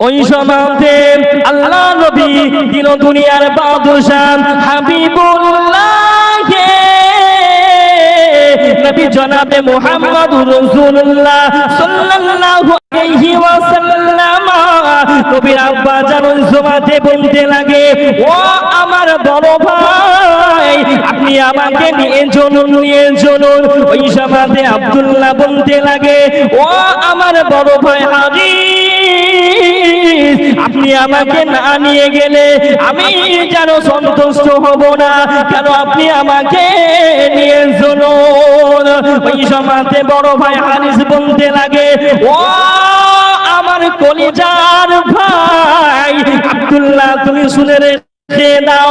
ওই সমাজে আল্লাহ নবী দিন দুনিয়ার বাদশাহ হাবিবুল্লাহ নবী জনাবে মুহাম্মদুর রাসূলুল্লাহ সাল্লাল্লাহু আলাইহি ওয়াসাল্লাম নবীর আব্বা জান ওই সমাজে বলতে লাগে, ও আমার বড় ভাই, আপনি আমাকে নিয়ে চলুন। ওই সমাজে আব্দুল্লাহ বলতে লাগে, ও আমার বড় ভাই হারিস, আপনি আমাকে না নিয়ে গেলে আমি যেন সন্তুষ্ট হব না, কেন আপনি আমাকে নিয়ে চলুন। ওই সমাজে বড় ভাই হারিস বলতে লাগে, ও আমার কলিজার ভাই আব্দুল্লাহ, তুমি শুনে রেখে দাও,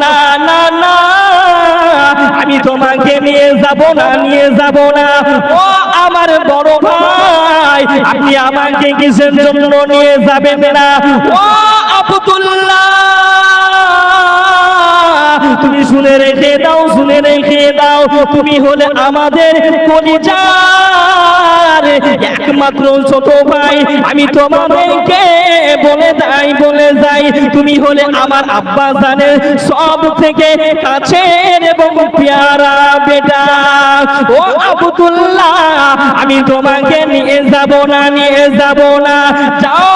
না না না, আমি তোমাকে নিয়ে যাব না। ও আমার বড় ভাই, আপনি আমাকে কিসের জন্য নিয়ে যাবেন না? ও আব্দুল্লাহ, তুমি শুনে রেখে দাও, তুমি হলে আমাদের কলিজার একমাত্র ছোট ভাই। আমি তোমাদেরকে বলে যাই, তুমি হলে আমার আব্বা জানের সব থেকে কাছের এবং পেয়ারা বেটা। ও আব্দুল্লাহ, আমি তোমাকে নিয়ে যাব না। যাও,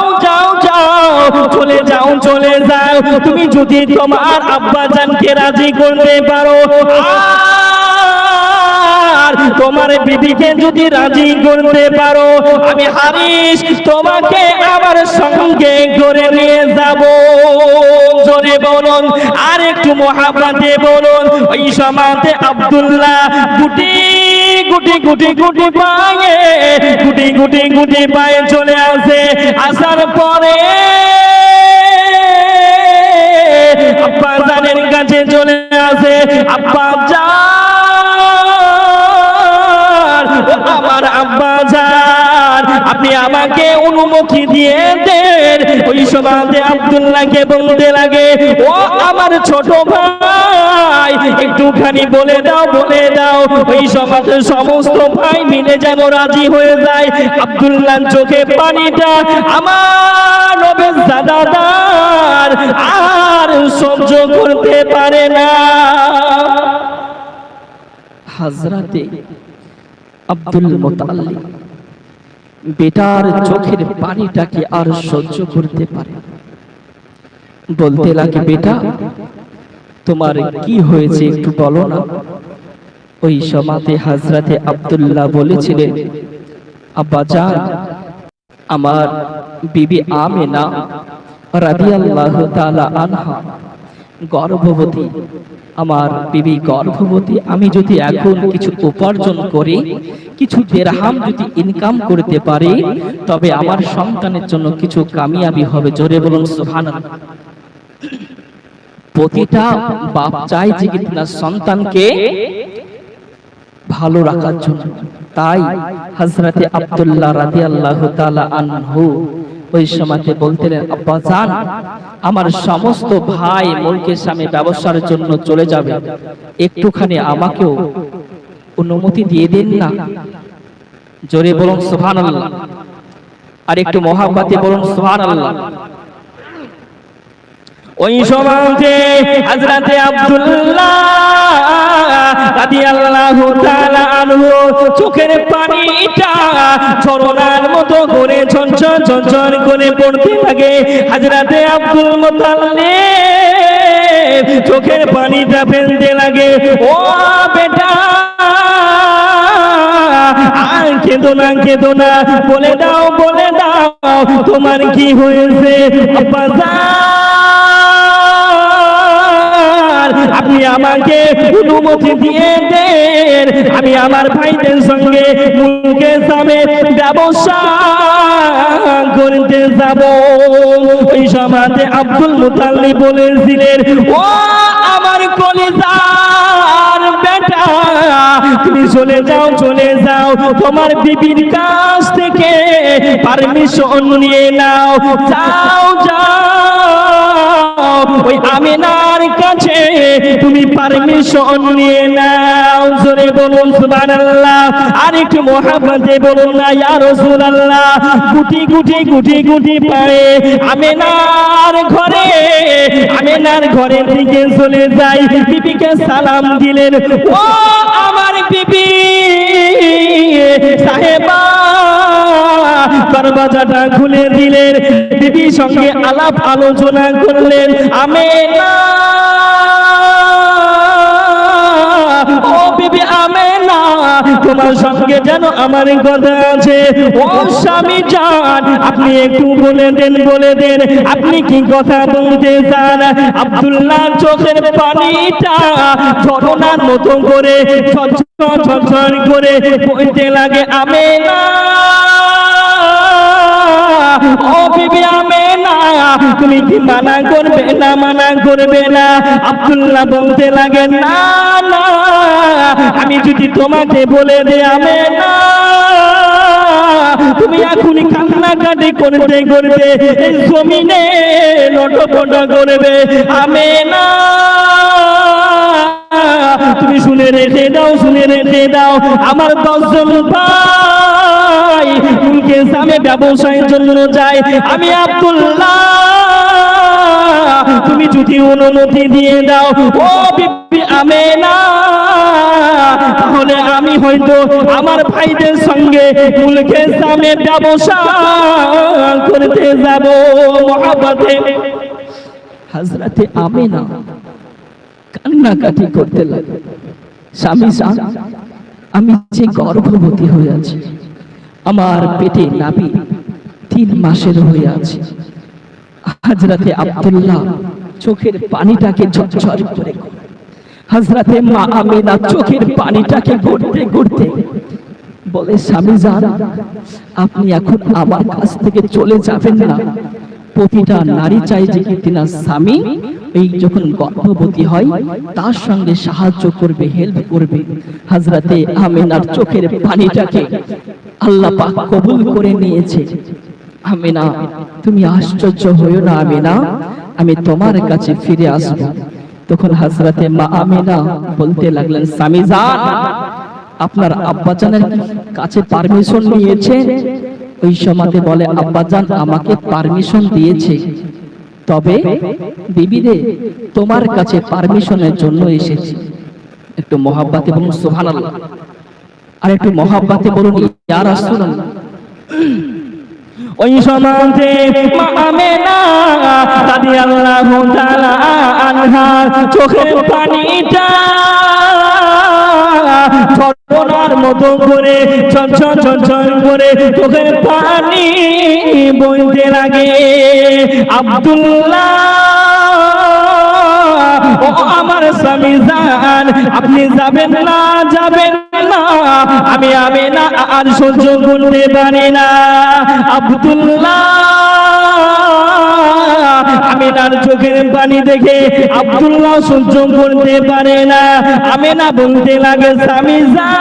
চলে যাও। তুমি যদি তোমার আব্বা জানকে রাজি করতে পারো, আর তোমার বিবিকে যদি রাজি করতে পারো, আমি হারিস তোমাকে আমার সঙ্গে করে নিয়ে যাব। জোরে বলুন, আর একটু মহাব্বতে বলুন। ওই সমাজে আব্দুল্লাহ গুটি পায়ে চলে আসে। আসার পরে আব্বা জানের কাছে চলে আসে, আব্বা জান, আমার আব্বা জান, আপনি আমাকে অনুমতি দিয়ে দেন। ওই সমাজে আব্দুল্লাহকে বলতে লাগে, ও আমার ছোট ভাই, একটুখানি বলে দাও। ওই সমাজের সমস্ত ভাই মিলে যেন রাজি হয়ে যায়। আব্দুল্লাহর চোখে পানিটা আমার নবের দাদাদার আর সহ্য করতে পারে না। হযরতে আব্দুল মুতাল্লিব বেটার চোখের পানিটাকে আর সহ্য করতে পারে, বলতে লাগে, বেটা তোমার কি হয়েছে একটু বলো না। ওই সমাজে হযরতে আব্দুল্লাহ বলেছিলেন, আব্বা জান, আমার বিবি আমেনা রাদিয়াল্লাহু তাআলা আনহা গর্ভবতী, আমার বিবি গর্ভবতী। আমি যদি এখন কিছু উপার্জন করি, কিছু দিরহাম যদি ইনকাম করতে পারি, তবে আমার সন্তানের জন্য কিছু কামিয়াবি হবে। জোরে বলুন সুবহানাল্লাহ। প্রতিটা বাপ চায় যে তার সন্তানকে ভালো রাখার জন্য। তাই হযরতে আব্দুল্লাহ রাদিয়াল্লাহু তাআলা আনহু ওই সময়তে বলতেন, আব্বা জান, আমার সমস্ত ভাই মুলকের সামনে ব্যবসার জন্য চলে যাবে, একটুখানি আমাকেও অনুমতি দিয়ে দিন না। জোরে বলুন সুবহানাল্লাহ, আর একটু মহাব্বতে বলুন সুবহানাল্লাহ। ওই সমাজে হযরতে আব্দুল্লাহ রাদিয়াল্লাহু তাআলা আনহু চোখের পানিটা ঝরনার মতো করে ঝরঝর করে পড়তে লাগে। হযরতে আব্দুল মুতাল্লিব চোখের পানিটা ফেলতে লাগে, ও বেটা আর কেঁদো না, বলে দাও তোমার কি হয়েছে। আব্বা জান, আপনি আমাকে অনুমতি দিয়ে দেন, আমি আমার ভাইদের সঙ্গে মুলকের সামনে ব্যবসা করতে যাব। ওই সমাজে আব্দুল মুতাল্লিব বলেছিলেন, ও আমার কলিজার বেটা, তুমি চলে যাও, তোমার বিবির কাছ থেকে পারমিশন নিয়ে নাও, যাও ওই আমিনার কাছে তুমি পারমিশন নিয়ে নাও। জোরে বলুন সুবহানাল্লাহ। আর একটু মহব্বতে বলুন না ইয়া রাসূলুল্লাহ। গুটি গুটি গুটি গুটি পায়ে আমিনার ঘরের দিকে চলে যাই, বিবিকে সালাম দিলেন, ও আমার বিবি সাহেবা। দরজাটা খুলে দিলেন, বিবির সঙ্গে আলাপ আলোচনা করলেন। আমিনা, ও বিবি আমিনা, তোমার সঙ্গে যেন আমার কথা আছে। ও স্বামী জান, আপনি একটু বলে দেন আপনি কি কথা বলতে চান। আব্দুল্লাহ চোখের পানিটা ঝরনার মতো করে ঝরঝর করে বইতে লাগে। আমিনা, ও বিবি আমিনা, তুমি কি মানা করবে না? আব্দুল্লাহ বলতে লাগে, না না, আমি যদি তোমাকে বলে দে আমিনা, তুমি এখনই কান্নাকাটি করতে এই জমিনে লটপট করবে। আমিনা, তুমি শুনে রেখে দাও, আমার 10 জন ভাই মুলকে সামে ব্যবসায়ের জন্য যায়। আমি আব্দুল্লাহ, তুমি যদি অনুমতি দিয়ে দাও ও বিবি আমিনা, তাহলে আমি হয়তো আমার ভাইদের সঙ্গে মুলকে সামে ব্যবসা করতে যাব। মহব্বতে হযরতে আমিনা কান্নাকাটি করতে লাগে, স্বামী জান, আমি যে গর্ভবতী হয়ে আছি, আমার পেটে নাভি 3 মাসের হয়ে আছে। হযরতে আব্দুল্লাহ চোখের পানিটাকে ঝরঝর করে, হযরতে মা আমিনা চোখের পানিটাকে গড়তে বলে, স্বামী জান, আপনি এখন আমার কাছ থেকে চলে যাবেন না। প্রতিটা নারী চাই যে তিনার স্বামী এই যখন গর্ভবতী হয় তার সঙ্গে সাহায্য করবে, হেল্প করবে। হযরতে আমিনার চোখের পানিটাকে আল্লাহ পাক কবুল করে নিয়েছে। আমিনা, তুমি আশ্চর্য হইও না আমিনা, আমি তোমার কাছে ফিরে আসব। তখন হযরতে মা আমিনা বলতে লাগলেন, স্বামী জান, আপনার আব্বাজানের কাছে পারমিশন নিয়েছে? ওই সময়তে বলে, আব্বাজান আমাকে পারমিশন দিয়েছে, তবে বিবিরে তোমার কাছে পারমিশনের জন্য এসেছি। একটু মহব্বতে বলুন সুবহানাল্লাহ, আর একটু মহব্বতে বলুন ইয়া রাসূলুল্লাহ। ওই সময়তে মা আমিনা রাদিয়াল্লাহু তাআলা আনহা চোখের পানিটা ঝরনার মতো করে ঝরঝর করে চোখের পানি বইতে লাগে। আব্দুল্লাহ, ও আমার স্বামী জান, আপনি যাবেন না, আমি আমিনা আর সহ্য করতে পারি না। আব্দুল্লাহ আমিনার চোখের পানি দেখে আব্দুল্লাহ সহ্য করতে পারে না। আমিনা বলতে লাগে, স্বামী জান,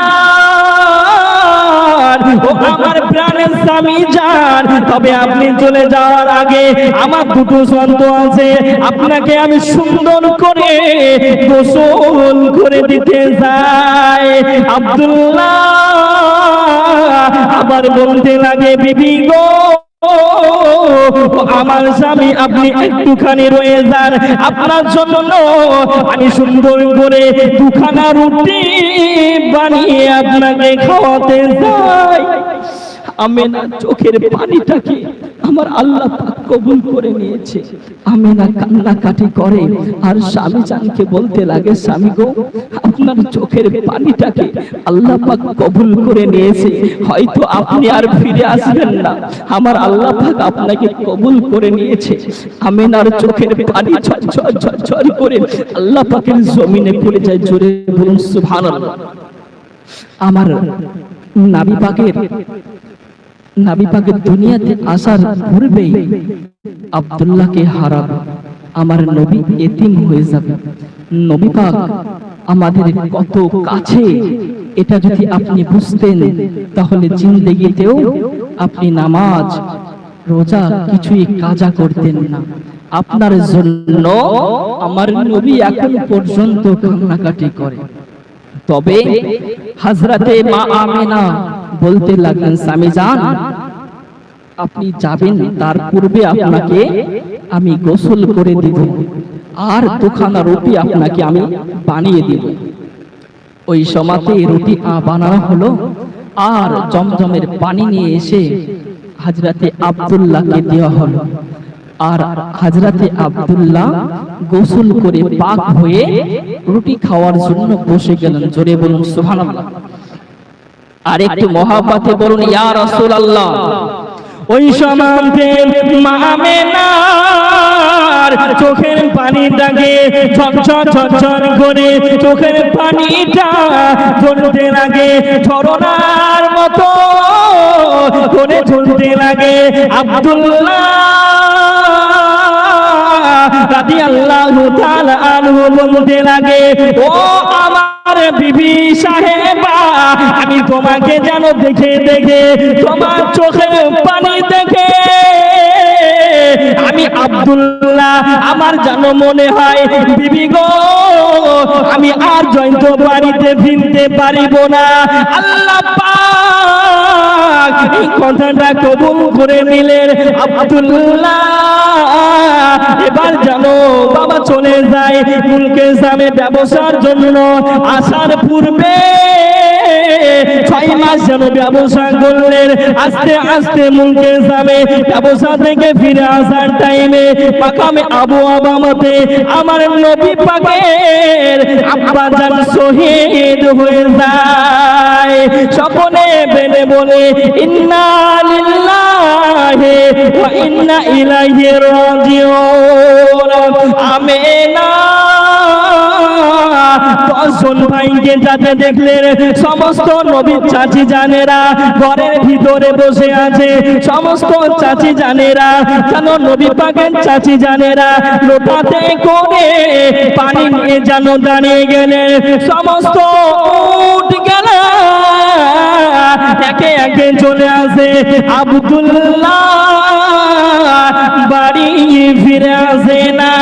ও আমার প্রাণের স্বামী জান, তবে আপনি চলে যাওয়ার আগে আমার 2 সন্তান আছে, আপনাকে আমি সুন্দর করে গোসল করে দিতে চাই। আব্দুল্লাহ আবার বলতে লাগে, বিবি গো, আমার স্বামী, আপনি একটুখানি রয়ে যান, আপনার জন্য আমি সুন্দর করে 2খানা রুটি বানিয়ে আপনাকে খাওয়াতে চাই। আমিনা চোখের পানিটাকে আমার আল্লাহ পাক কবুল করে নিয়েছে। আমিনা কান্নাকাটি করে আর স্বামী জানকে বলতে লাগে, স্বামী গো, আপনার চোখের পানিটাকে আল্লাহ পাক কবুল করে নিয়েছে, হয়তো আপনি আর ফিরে আসবেন না, আমার আল্লাহ পাক আপনাকে কবুল করে নিয়েছে। আমিনার চোখের পানি ঝরঝর করে আল্লাহ পাকের জমিনে পড়ে যায়। জোরে বলুন সুবহানাল্লাহ। আমার নবী পাকের দুনিয়াতে আসার পূর্বেই আব্দুল্লাহকে হারাবো, আমার নবী এতিম হয়ে যাবে। নবী পাক আমাদের কত কাছে, এটা যদি আপনি বুঝতেন তাহলে জিন্দেগিতেও আপনি নামাজ রোজা কিছুই কাজা করতেন না। আপনার জন্য আমার নবী এখন পর্যন্ত কান্নাকাটি করে। তবে হযরতে মা আমেনা বলতে লাগলেন, স্বামী জান আপনি যাবেন, তার পূর্বে আপনাকে আমি গোসল করে দিব আর দুখানা রুটি আপনাকে আমি বানিয়ে দিব। ওই সময়তে রুটি বানানো হলো আর জমজমের পানি নিয়ে এসে হযরতে আব্দুল্লাহকে দেওয়া হলো। আর হযরতে আব্দুল্লাহ গোসল করে পাক হয়ে রুটি খাওয়ার জন্য বসে গেলেন। জোরে বলুন সুবহানাল্লাহ। আর একটু মহব্বতে বলুন ইয়া রাসূলুল্লাহ। ওই সময়তে মা আমেনার চোখের পানিটাকে ঝরঝর ঝরঝর করে চোখের পানিটা ঝরতে লাগে, ঝরনার মতো করে ঝরতে লাগে। আব্দুল্লাহ রাদিয়াল্লাহু তাআলা আনহু বলতে লাগে, ও আমার বিবি সাহেবা, আমি তোমাকে যেন দেখে দেখে তোমার চোখের পানি দেখে আমি আব্দুল্লাহ আমার যেন মনে হয় বিবি গো আমি আর জয়ন্ত বাড়িতে ফিরতে পারিব না। আল্লাহ পাক এই কথাটা কবুল করে নিলেন। আব্দুল্লাহ এবার জানো বাবা চলে যায় মুলকে জামে ব্যবসার জন্য। আসার পূর্বে 6 মাস যেন ব্যবসা করলেন। আস্তে আস্তে মুলকে জামে ব্যবসা থেকে ফিরে আসার টাইমে মাকামে আবু আবামাতে আমার নবী পাকের আব্বা জান শহীদ হয়ে যায়। সকলে বেনে বলে ইন্না লিল্লাহি ওয়া ইন্না ইলাইহি রাজিউন। আমেনা 10 জন ভাইকে যাতে দেখলেন, সমস্ত নবীর চাচি জানেরা ঘরের ভিতরে বসে আছে। সমস্ত চাচি জানেরা যেন নবী পাকের চাচি জানেরা লোটাতে করে পানি নিয়ে যেন দাঁড়িয়ে গেলেন। সমস্ত উঠ গেল, একে একে চলে আসে। আব্দুল্লাহ বাড়ি ফিরে আসে না।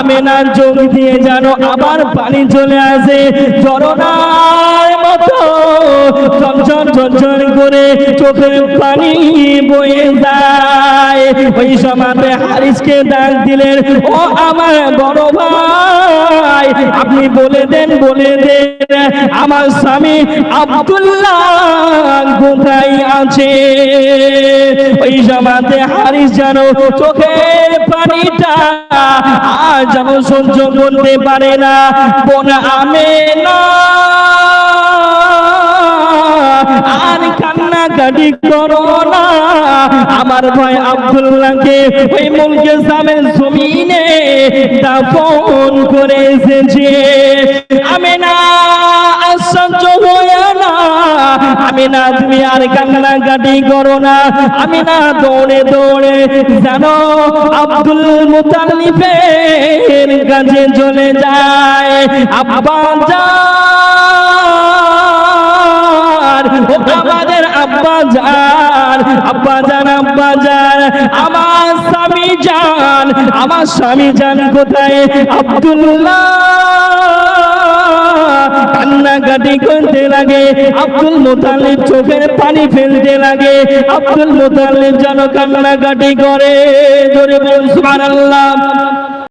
আমেনার চোখ দিয়ে যেন আবার পানি চলে আসে, ঝরনার মতো ঝরঝর ঝরঝর করে চোখের পানি বয়ে যায়। ওই সময়তে হারিসকে ডাক দিলেন, ও আমার বড় ভাই আপনি বলে দেন আমার স্বামী আব্দুল্লাহ কোথায় আছে। ওই সময়তে হারিস যেন চোখের পানিটা আর যেন সহ্য করতে পারে না। বোন আমেনা আর কান্নাকাটি করো না, আমার ভাই আব্দুল্লাহকে ওই মুলকে জামের জমিনে দাফন করে এসেছে। আমেনা আশ্চর্য হয়ে না, আমেনা তুমি আর কান্নাকাটি করো না। আমেনা দৌড়ে দৌড়ে জানো আব্দুল মুতাল্লিবের কাছে চলে যায়। আব্বা জান, আমাদের আব্বা জান, আব্বা জান, আব্বা জান, আমার স্বামী জান কোথায়? আব্দুল্লাহ কান্নাকাটি করতে লাগে। আব্দুল মুতাল্লিব চোখের পানি ফেলতে লাগে। আব্দুল মুতাল্লিব যেন কান্নাকাটি করে। জোরে বলুন সুবহানাল্লাহ।